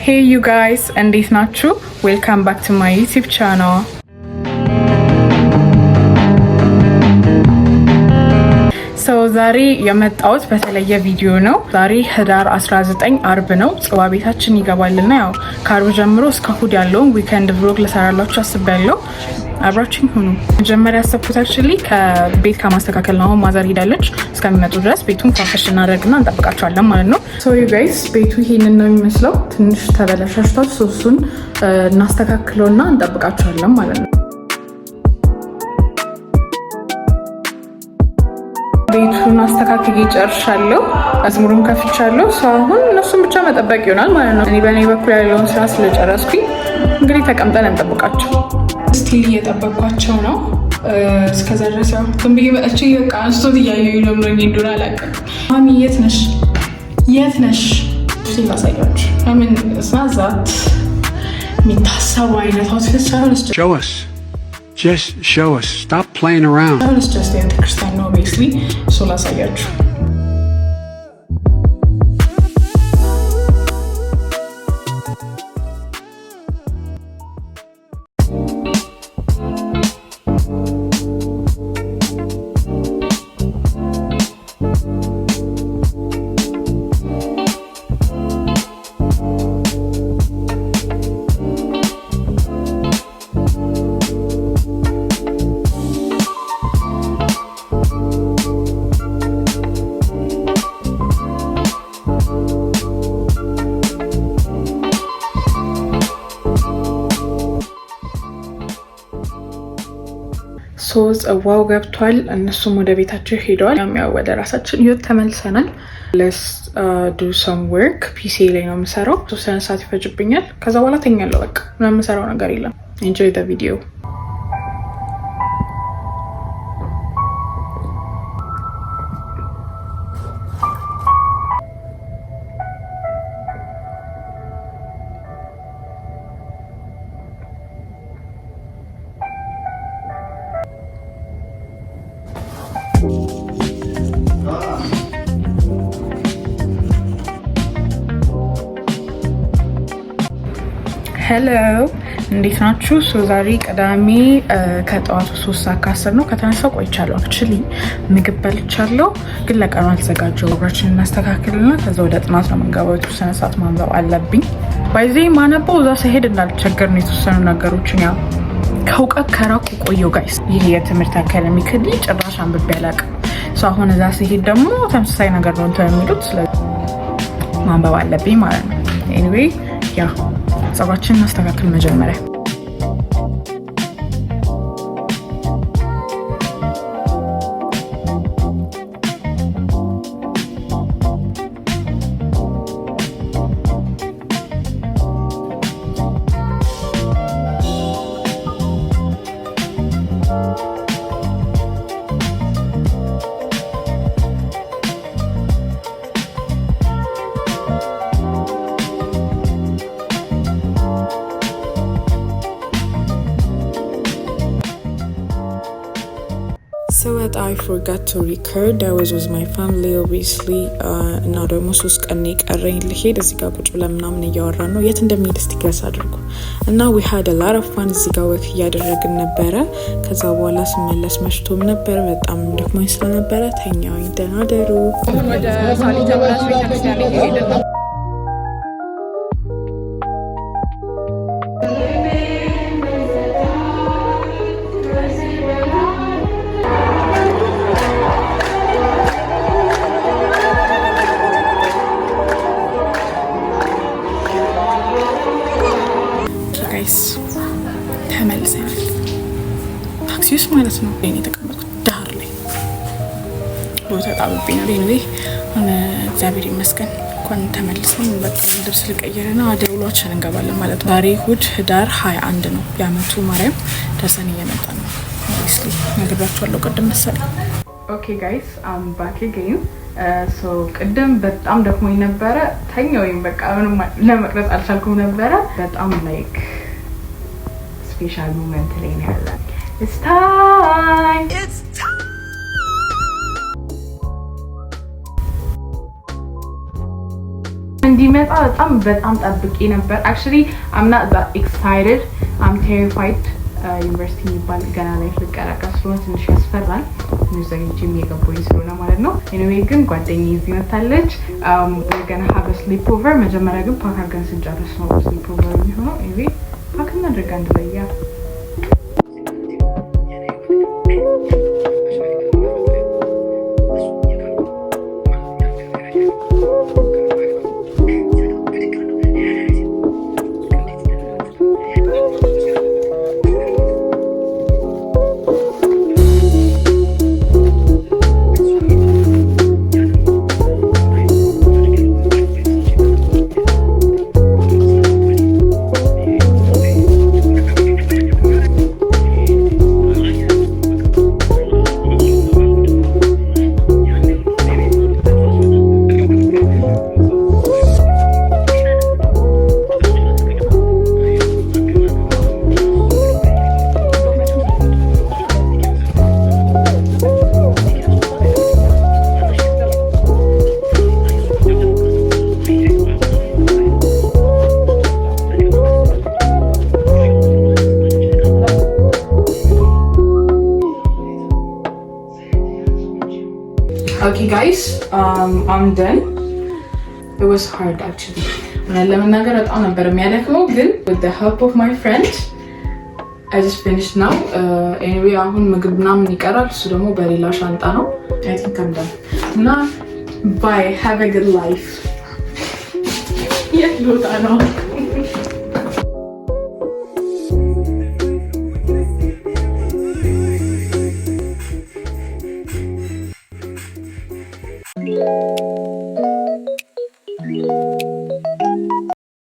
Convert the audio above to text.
Hey you guys, እንዴት ናችሁ? Welcome back to my YouTube channel. So ዛሬ የመጣሁት በተለየ ቪዲዮ ነው። ዛሬ ህዳር 19 አርብ ነው። ጽዋ ቤታችን ይገባልና ያው ከአርብ ጀምሮ እስከ እሁድ ያለውን ዊኬንድ vlog ልሰራላችሁ አስቤያለሁ። አብራችሁኝ ሁኑ። መጀመሪያ ያሰብኩት actually ከቤት ከማስተካከል ነው። ማዘር ሄዳለች። እስከሚመጡ ድረስ ቤቱን ፋፈሽ እናደርግና እንጠብቃቸዋለን ማለት ነው። So you guys ቤቱ ይሄንን ነው የሚመስለው። ትንሽ ተበላሽቷል። እሱን እናስተካክለውና እንጠብቃቸዋለን ማለት ነው። ቤቱን አስተካክዬ ጨርሻለሁ። መዝሙሩን ከፍቻለሁ። አሁን እነሱን ብቻ መጠበቅ ይሆናል ማለት ነው። እኔ በእኔ በኩል ያለውን ስራ ስለጨረስኩኝ እንግዲህ ተቀምጠን እንጠብቃቸው። ስቲል እየጠበቅኳቸው ነው። እስከዛ ድረስ ያው ትንብዬ መጥቼ በቃ አንስቶት እያየሁ ነው። ምን እንደሆነ አላውቅም። ማሚ የት ነሽ? የት ነሽ? ሲል አሳያችሁ። ለምን ስናዛት የሚታሰቡ አይነት አውትፊት ሳይሆን Just show us. Stop playing around. It's just the Christian, obviously. So let's say it. ጽዋው ገብቷል። እነሱም ወደ ቤታቸው ሄደዋል። ያው ወደ ራሳችን ህይወት ተመልሰናል። let's do some work ፒሲ ላይ ነው የምሰራው። 3 ሰዓት ይፈጅብኛል። ከዛ በኋላ ተኛለሁ። በቃ ምንም የምሰራው ነገር የለም። enjoy the video. ሄሎ እንዴት ናችሁ? ዛሬ ቅዳሜ ከጠዋቱ 3:10 ነው። ከተነሳው ቆይቻለሁ። አክቹሊ ምግብ በልቻለሁ፣ ግን ለቀኑ አልተዘጋጀው። አብራችን እናስተካክልና ከዛ ወደ ጥናት ነው የምንገባው። የተወሰነ ሰዓት ማንበብ አለብኝ። ባይዜ ማነበው እዛ ሲሄድ እንዳልቸገር ነው። የተወሰኑ ነገሮችን ያው ከእውቀት ከራኩ ቆየው ጋይስ። ይሄ የትምህርት አካዳሚክ ጭራሽ አንብቤ አላውቅም። አሁን እዛ ሲሄድ ደግሞ ተመሳሳይ ነገር ነው እንትን የሚሉት። ስለዚህ ማንበብ አለብኝ ማለት ነው። ኤኒዌይ ያ ጸባችን እናስተካክል መጀመሪያ። I forgot to record. I was with my family obviously. እና ደግሞ 3 ቀን ቀረኝ ልሄድ። እዚህ ጋር ቁጭ ብለን ምናምን እያወራን ነው። የት እንደሚሄድ እስቲ ገስ አድርጉ። እና we had a lot of fun እዚህ ጋር ወክ እያደረግን ነበረ። ከዛ በኋላ ስመለስ መሽቶም ነበር። በጣም ደክሞኝ ስለነበረ ተኛሁኝ። ደህና ደሩ። ወደ ሳሊታ ብራስ ቤተክርስቲያን እየሄድን ነው። ተመልሰናል። ታክሲ ውስጥ ማለት ነው። እኔ ተቀመጥኩት ዳር ላይ ቦታ ጣብቤ ነው። ኤኒዌይ እግዚአብሔር ይመስገን እንኳን ተመልሰን በቃ ልብስ ልቀይርና ወደ ውሏችን እንገባለን ማለት ነው። ዛሬ እሑድ ህዳር 21 ነው። የዓመቱ ማርያም ደርሰን እየመጣ ነው። ኦብቪስሊ ነግሬያችኋለሁ ቅድም መሰለኝ። ኦኬ ጋይስ አም ባክ አገይን። ቅድም በጣም ደክሞኝ ነበረ። ተኛሁኝ። በቃ ምንም ለመቅረጽ አልቻልኩም ነበረ። በጣም ላይክ ስፔሻል ሞመንት ላይ ነው ያለው። It's time. እንዲህ እስከሚመጣ በጣም ጠብቄ ነበር actually I'm not that excited I'm terrified ዩኒቨርሲቲ የሚባል ገና ላይ ልቀላቀል ስለሆነ ትንሽ ያስፈራል ሙዚቃ የሚገባኝ ስለሆነ ማለት ነው anyway ግን ጓደኛዬ እዚህ መታለች we're gonna have a sleepover መጀመሪያ ግን ፓክ አድርገን ስንጨርስ ነው sleepover የሚሆነው anyway ፓክ እናድርግ አንድ ላይ ያ Okay guys, I'm done. It was hard actually. ለመናገር በጣም ነበር የሚያደክመው ግን with the help of my friend I just finished now. Anyway አሁን ምግብ ምናምን ይቀራል እሱ ደግሞ በሌላ ሻንጣ ነው. I think I'm done. እና bye, have a good life. የት ቦታ ነው?